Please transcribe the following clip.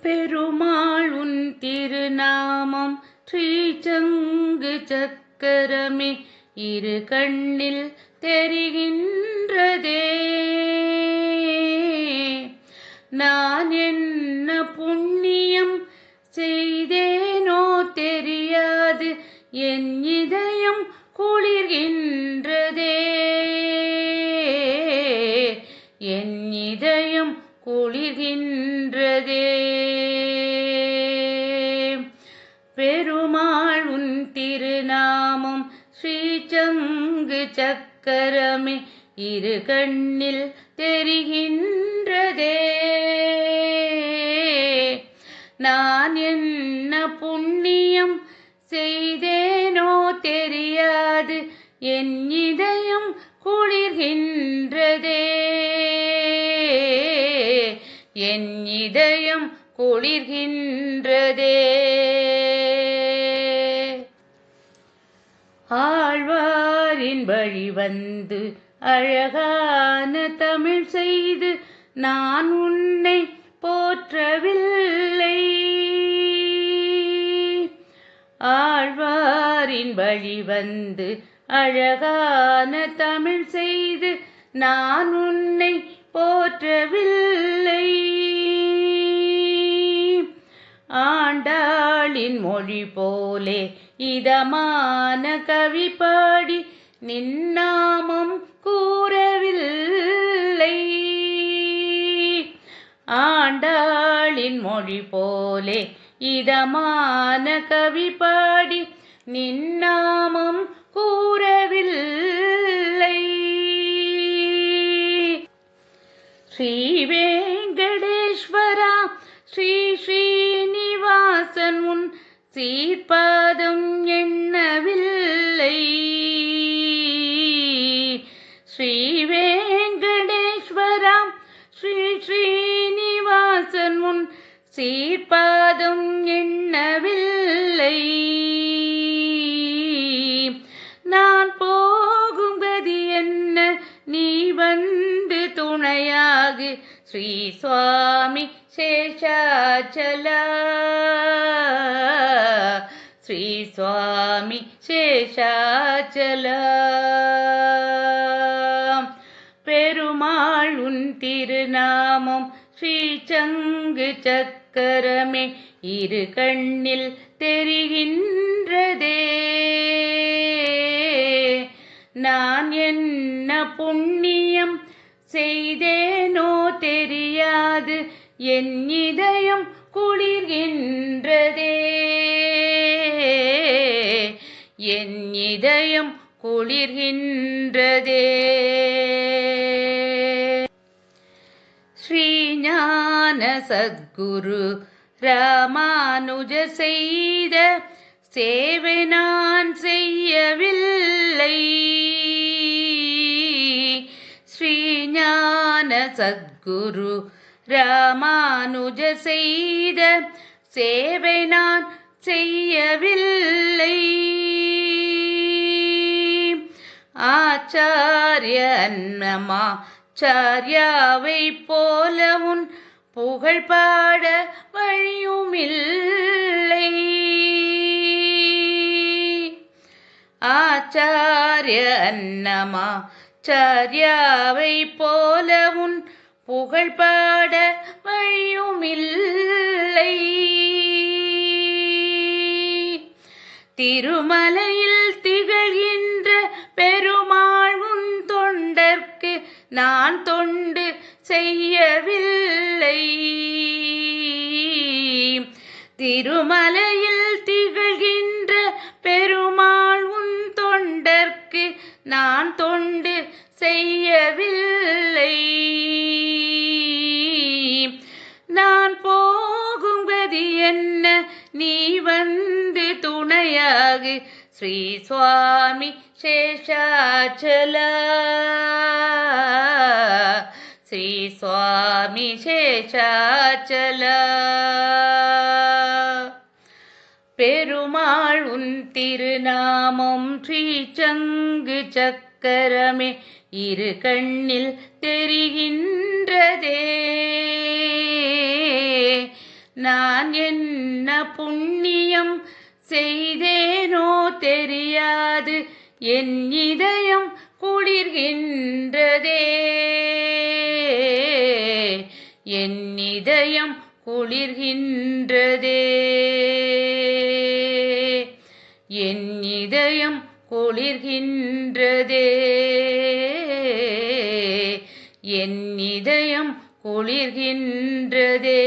பெருமாள் உன் திருநாமம் ஸ்ரீசங்கு சக்கரமே இரு கண்ணில் தெரிகின்றதே. நான் என்ன புண்ணியம் செய்தேனோ தெரியாது, என் இதயம் குளிர்கின்றதே. என் இதயம் குளிர்கின்றதே. பெருமாள் உன் திருநாமம் ஸ்ரீசங்கு சக்கரமே இரு கண்ணில் தெரிகின்றதே. நான் என்ன புண்ணியம் செய்தேனோ தெரியாது, என் இதயம் குளிர்கின்றதே. என் இதயம் குளிர்கின்றதே. ஆழ்வாரின் வழி வந்து அழகான தமிழ் செய்து நான் உன்னை போற்றவில்லை. ஆழ்வாரின் வழி வந்து அழகான தமிழ் செய்து நான் உன்னை போற்றவில்லை. ஆண்டாளின் மொழி போலே இதமான கவி பாடி நின்னாமம் கூறவில்லை. ஆண்டாளின் மொழி போலே இதமான கவி பாடி நின்னாமம் கூறவில்லை. ஸ்ரீ வெங்கடேஸ்வரா ஸ்ரீ ஸ்ரீனிவாசன் உன் சீர்பாதம் எண்ணவில்லை. ஸ்ரீ வெங்கடேஸ்வரா ஸ்ரீ ஸ்ரீனிவாசன் உன் சீர்பாதம் எண்ணவில்லை. நான் போகும் கதி என்ன, நீ வந்து துணையாகு ஸ்ரீ சுவாமி சேஷாச்சலா. ஸ்ரீ சுவாமி சேஷாச்சலா. பெருமாள் உன் திருநாமம் ஸ்ரீசங்கு சக்கரமே இரு கண்ணில் தெரிகின்றதே. நான் என்ன புண்ணியம் செய்தேனோ தெரியாது, என் இதயம் குளிர்கின்றதே. என் இதயம் குளிர்கின்றதே. ஸ்ரீஞான சத்குரு ராமானுஜ செய்த சேவை நான் செய்யவில்லை. ஸ்ரீஞான சத்குரு ராமானுஜ செய்த சேவை நான் செய்யவில்லை. ஆச்சாரிய அன்னமாச்சாரியாவை போல உன் புகழ் பாட வழியுமில்லை. ஆச்சாரிய அன்னமாச்சாரியாவை போல உன் புகழ் பாட வழியுமில்லை. திருமலையில் திகழ்கின்ற பெருமாள் உன் தொண்டர்க்கு நான் தொண்டு செய்யவில்லை. திருமலையில் திகழ்கின்ற பெருமாள் உன் தொண்டர்க்கு நான் தொண்டு செய்யவில்லை. நான் போகும் கதி என்ன, நீ வந்து துணையாகு ஸ்ரீ சுவாமி சேஷாச்சலா. ஸ்ரீ சுவாமி சேஷாச்சலா. பெருமாள் உன் திருநாமம் ஸ்ரீசங்கு சக்கரமே இரு கண்ணில் தெரிகின்றதே. நான் என்ன புண்ணியம் செய்தேனோ தெரியாது, என் இதயம் குளிர்கின்றதே, என் இதயம் குளிர்கின்றதே, என் இதயம் குளிர்கின்றதே, என் இதயம் குளிர்கின்றதே.